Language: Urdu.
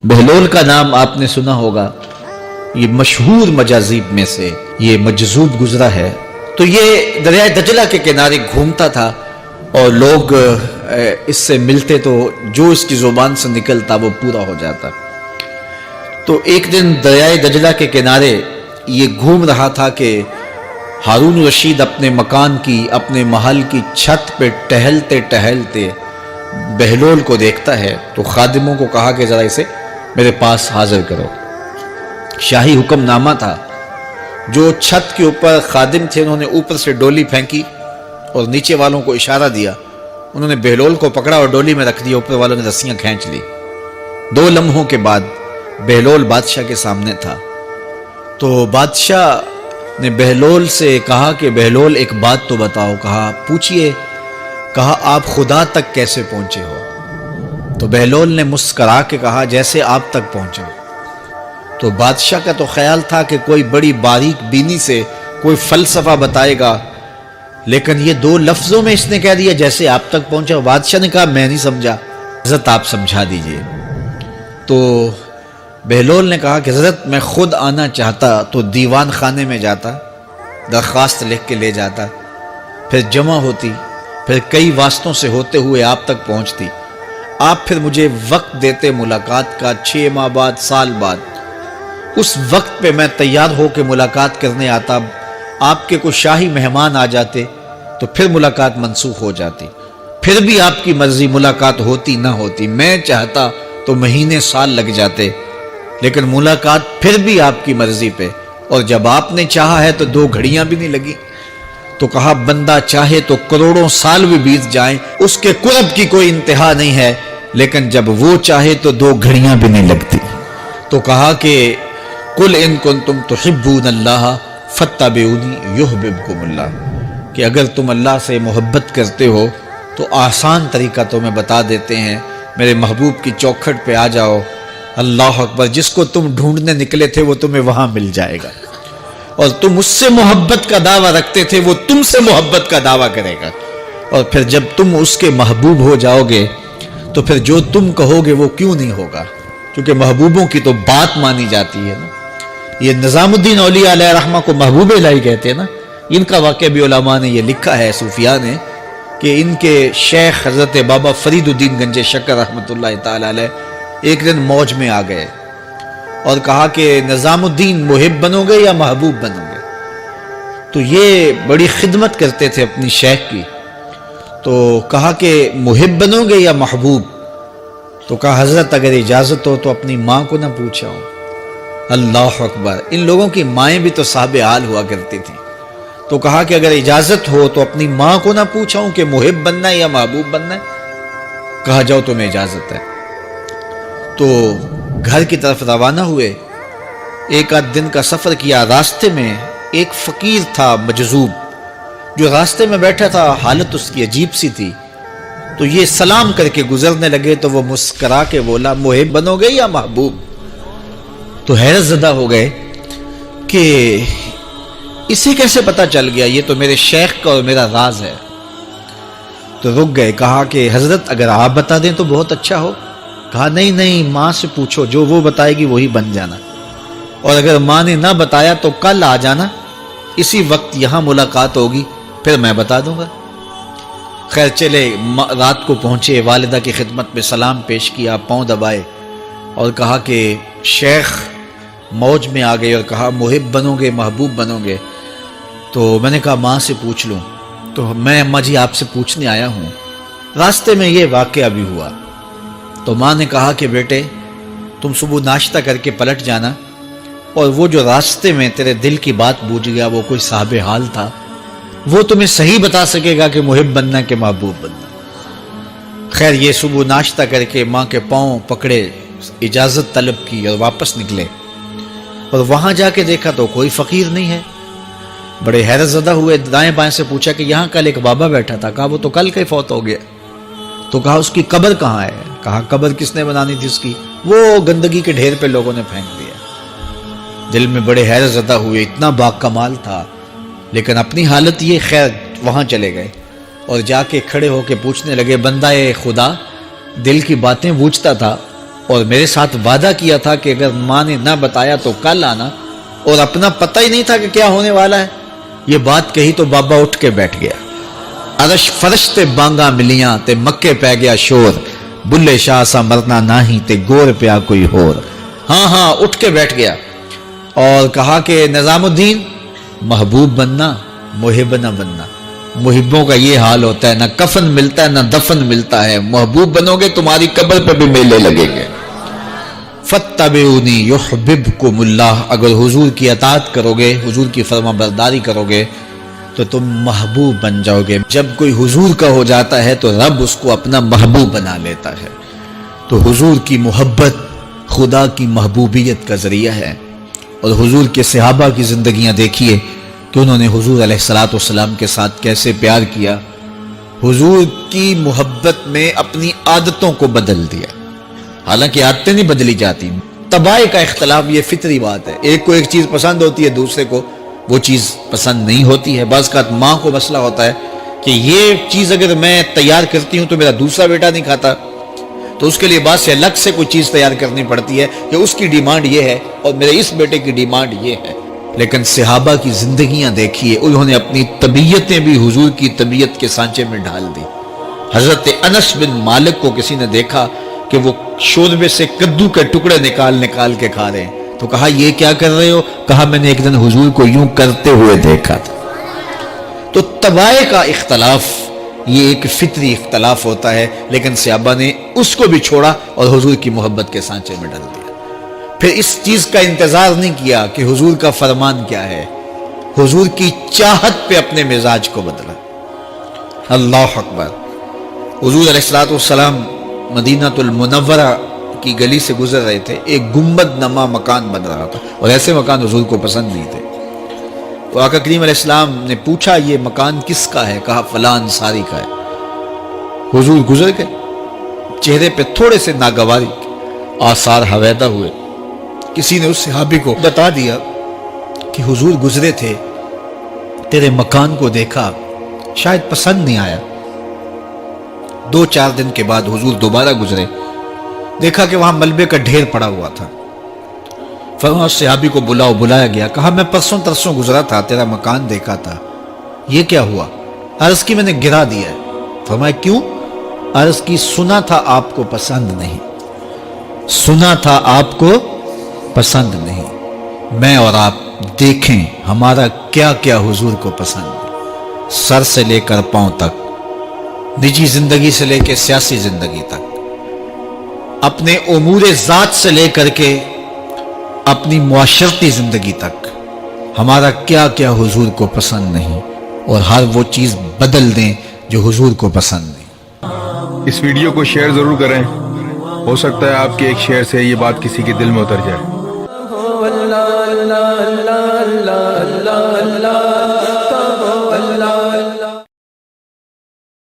بہلول کا نام آپ نے سنا ہوگا، یہ مشہور مجاذیب میں سے یہ مجذوب گزرا ہے۔ تو یہ دریائے دجلہ کے کنارے گھومتا تھا اور لوگ اس سے ملتے تو جو اس کی زبان سے نکلتا وہ پورا ہو جاتا۔ تو ایک دن دریائے دجلہ کے کنارے یہ گھوم رہا تھا کہ ہارون رشید اپنے مکان کی، اپنے محل کی چھت پہ ٹہلتے ٹہلتے بہلول کو دیکھتا ہے، تو خادموں کو کہا کہ ذرا اسے میرے پاس حاضر کرو۔ شاہی حکم نامہ تھا۔ جو چھت کے اوپر خادم تھے انہوں نے اوپر سے ڈولی پھینکی اور نیچے والوں کو اشارہ دیا، انہوں نے بہلول کو پکڑا اور ڈولی میں رکھ دیا، اوپر والوں نے رسیاں کھینچ لی۔ 2 لمحوں کے بعد بہلول بادشاہ کے سامنے تھا۔ تو بادشاہ نے بہلول سے کہا کہ بہلول ایک بات تو بتاؤ۔ کہا پوچھئے۔ کہا آپ خدا تک کیسے پہنچے ہو؟ تو بہلول نے مسکرا کے کہا جیسے آپ تک پہنچا۔ تو بادشاہ کا تو خیال تھا کہ کوئی بڑی باریک بینی سے کوئی فلسفہ بتائے گا، لیکن یہ 2 لفظوں میں اس نے کہہ دیا جیسے آپ تک پہنچا۔ بادشاہ نے کہا میں نہیں سمجھا، حضرت آپ سمجھا دیجئے۔ تو بہلول نے کہا کہ حضرت میں خود آنا چاہتا تو دیوان خانے میں جاتا، درخواست لکھ کے لے جاتا، پھر جمع ہوتی، پھر کئی واسطوں سے ہوتے ہوئے آپ تک پہنچتی۔ آپ پھر مجھے وقت دیتے ملاقات کا، 6 ماہ بعد، سال بعد۔ اس وقت پہ میں تیار ہو کے ملاقات کرنے آتا، آپ کے کوئی شاہی مہمان آ جاتے تو پھر ملاقات منسوخ ہو جاتی، پھر بھی آپ کی مرضی ملاقات ہوتی نہ ہوتی۔ میں چاہتا تو مہینے سال لگ جاتے، لیکن ملاقات پھر بھی آپ کی مرضی پہ، اور جب آپ نے چاہا ہے تو 2 گھڑیاں بھی نہیں لگی۔ تو کہا بندہ چاہے تو کروڑوں سال بھی بیت جائیں، اس کے قرب کی کوئی انتہا نہیں ہے، لیکن جب وہ چاہے تو 2 گھڑیاں بھی نہیں لگتی۔ تو کہا کہ قل ان کنتم تحبون اللہ فاتبعونی یحببکم اللہ، کہ اگر تم اللہ سے محبت کرتے ہو تو آسان طریقہ تمہیں بتا دیتے ہیں، میرے محبوب کی چوکھٹ پہ آ جاؤ، اللہ اکبر، جس کو تم ڈھونڈنے نکلے تھے وہ تمہیں وہاں مل جائے گا، اور تم اس سے محبت کا دعویٰ رکھتے تھے وہ تم سے محبت کا دعویٰ کرے گا، اور پھر جب تم اس کے محبوب ہو جاؤ گے تو پھر جو تم کہو گے وہ کیوں نہیں ہوگا، کیونکہ محبوبوں کی تو بات مانی جاتی ہے نا۔ یہ نظام الدین اولیاء علیہ رحمہ کو محبوب الہی کہتے ہیں نا۔ ان کا واقعہ بھی علماء نے یہ لکھا ہے، صوفیاء نے، کہ ان کے شیخ حضرت بابا فرید الدین گنج شکر رحمۃ اللہ تعالی علیہ ایک دن موج میں آ گئے اور کہا کہ نظام الدین محب بنو گے یا محبوب بنو گے؟ تو یہ بڑی خدمت کرتے تھے اپنی شیخ کی، تو کہا کہ محب بنو گے یا محبوب؟ تو کہا حضرت اگر اجازت ہو تو اپنی ماں کو نہ پوچھا ہوں۔ اللہ اکبر، ان لوگوں کی مائیں بھی تو صاحب حال ہوا کرتی تھیں۔ تو کہا کہ اگر اجازت ہو تو اپنی ماں کو نہ پوچھا ہوں کہ محب بننا ہے یا محبوب بننا ہے؟ کہا جاؤ تمہیں اجازت ہے۔ تو گھر کی طرف روانہ ہوئے، 1 دن کا سفر کیا۔ راستے میں ایک فقیر تھا مجذوب، جو راستے میں بیٹھا تھا، حالت اس کی عجیب سی تھی۔ تو یہ سلام کر کے گزرنے لگے تو وہ مسکرا کے بولا محب بنو گے یا محبوب؟ تو حیرت زدہ ہو گئے کہ اسے کیسے پتا چل گیا، یہ تو میرے شیخ کا اور میرا راز ہے۔ تو رک گئے، کہا کہ حضرت اگر آپ بتا دیں تو بہت اچھا ہو۔ کہا نہیں نہیں، ماں سے پوچھو، جو وہ بتائے گی وہی بن جانا، اور اگر ماں نے نہ بتایا تو کل آ جانا، اسی وقت یہاں ملاقات ہوگی، پھر میں بتا دوں گا۔ خیر چلے، رات کو پہنچے، والدہ کی خدمت میں سلام پیش کیا، پاؤں دبائے اور کہا کہ شیخ موج میں آ گئے اور کہا محب بنو گے محبوب بنو گے؟ تو میں نے کہا ماں سے پوچھ لوں۔ تو میں اماں جی آپ سے پوچھنے آیا ہوں، راستے میں یہ واقعہ بھی ہوا۔ تو ماں نے کہا کہ بیٹے تم صبح ناشتہ کر کے پلٹ جانا، اور وہ جو راستے میں تیرے دل کی بات بوجھ گیا وہ کوئی صاحب حال تھا، وہ تمہیں صحیح بتا سکے گا کہ محب بننا کہ محبوب بننا۔ خیر یہ صبح ناشتہ کر کے ماں کے پاؤں پکڑے، اجازت طلب کی اور واپس نکلے، اور وہاں جا کے دیکھا تو کوئی فقیر نہیں ہے۔ بڑے حیرت زدہ ہوئے، دائیں بائیں سے پوچھا کہ یہاں کل ایک بابا بیٹھا تھا۔ کہا وہ تو کل کا ہی فوت ہو گیا۔ تو کہا اس کی قبر کہاں ہے؟ کہا قبر کس نے بنانی تھی اس کی؟ وہ گندگی کے ڈھیر پہ لوگوں نے پھینک دیا۔ دل میں بڑے حیرت زدہ ہوئے، اتنا باکمال تھا، لیکن اپنی حالت یہ، خیر وہاں چلے گئے اور جا کے کھڑے ہو کے پوچھنے لگے بندہ خدا دل کی باتیں بوجھتا تھا، اور میرے ساتھ وعدہ کیا تھا کہ اگر ماں نے نہ بتایا تو کل آنا، اور اپنا پتہ ہی نہیں تھا کہ کیا ہونے والا ہے۔ یہ بات کہی تو بابا اٹھ کے بیٹھ گیا۔ عرش فرش تے بانگا ملیاں تے مکے پہ گیا شور، بلے شاہ سا مرنا ناہی تے گور پیا کوئی ہور۔ ہاں اٹھ کے بیٹھ گیا اور کہا کہ نظام الدین، محبوب بننا، محب نہ بننا۔ محبوں کا یہ حال ہوتا ہے، نہ کفن ملتا ہے نہ دفن ملتا ہے۔ محبوب بنو گے تمہاری قبر پہ بھی میلے لگیں گے۔ فَاتَّبِعُونِي يُحْبِبْكُمُ اللَّهُ، اگر حضور کی اطاعت کرو گے، حضور کی فرما برداری کرو گے تو تم محبوب بن جاؤ گے۔ جب کوئی حضور کا ہو جاتا ہے تو رب اس کو اپنا محبوب بنا لیتا ہے۔ تو حضور کی محبت خدا کی محبوبیت کا ذریعہ ہے۔ اور حضور کے صحابہ کی زندگیاں دیکھیے کہ انہوں نے حضور علیہ الصلوۃ والسلام کے ساتھ کیسے پیار کیا، حضور کی محبت میں اپنی عادتوں کو بدل دیا۔ حالانکہ عادتیں نہیں بدلی جاتی، طباع کا اختلاف یہ فطری بات ہے۔ ایک کو ایک چیز پسند ہوتی ہے، دوسرے کو وہ چیز پسند نہیں ہوتی ہے۔ بعض کا ماں کو مسئلہ ہوتا ہے کہ یہ چیز اگر میں تیار کرتی ہوں تو میرا دوسرا بیٹا نہیں کھاتا، تو اس کے لیے بعض سے الگ سے کوئی چیز تیار کرنی پڑتی ہے کہ اس کی ڈیمانڈ یہ ہے اور میرے اس بیٹے کی ڈیمانڈ یہ ہے۔ لیکن صحابہ کی زندگیاں دیکھیے، انہوں نے اپنی طبیعتیں بھی حضور کی طبیعت کے سانچے میں ڈھال دی۔ حضرت انس بن مالک کو کسی نے دیکھا کہ وہ شوربے سے کدو کے ٹکڑے نکال کے کھا رہے ہیں، تو کہا یہ کیا کر رہے ہو؟ کہا میں نے ایک دن حضور کو یوں کرتے ہوئے دیکھا تھا۔ تو طباع کا اختلاف یہ ایک فطری اختلاف ہوتا ہے، لیکن صحابہ نے اس کو بھی چھوڑا اور حضور کی محبت کے سانچے میں ڈال دیا۔ پھر اس چیز کا انتظار نہیں کیا کہ حضور کا فرمان کیا ہے، حضور کی چاہت پہ اپنے مزاج کو بدلا۔ اللہ اکبر۔ حضور علیہ الصلوۃ والسلام مدینہ المنورہ کی گلی سے گزر رہے تھے، ایک گنبد نما مکان بن رہا تھا، اور ایسے مکان حضور کو پسند نہیں تھے۔ تو آقا کریم علیہ السلام نے پوچھا یہ مکان کس کا ہے؟ کہا فلاں انصاری کا ہے۔ حضور گزر گئے، چہرے پہ تھوڑے سے ناگواری آثار حویدہ ہوئے۔ کسی نے اس صحابی کو بتا دیا کہ حضور گزرے تھے، تیرے مکان کو دیکھا، شاید پسند نہیں آیا۔ 2-4 دن کے بعد حضور دوبارہ گزرے، دیکھا کہ وہاں ملبے کا ڈھیر پڑا ہوا تھا۔ فرمایا صحابی کو بلایا گیا، کہا میں پرسوں ترسوں گزرا تھا، تیرا مکان دیکھا تھا، یہ کیا ہوا؟ عرض کی میں نے گرا دیا ہے۔ فرمایا کیوں؟ عرض کی سنا تھا آپ کو پسند نہیں، سنا تھا آپ کو پسند نہیں۔ میں اور آپ دیکھیں ہمارا کیا کیا حضور کو پسند ہے، سر سے لے کر پاؤں تک، نجی زندگی سے لے کے سیاسی زندگی تک، اپنے امور ذات سے لے کر کے اپنی معاشرتی زندگی تک، ہمارا کیا کیا حضور کو پسند نہیں، اور ہر وہ چیز بدل دیں جو حضور کو پسند نہیں۔ اس ویڈیو کو شیئر ضرور کریں، ہو سکتا ہے آپ کے ایک شیئر سے یہ بات کسی کے دل میں اتر جائے۔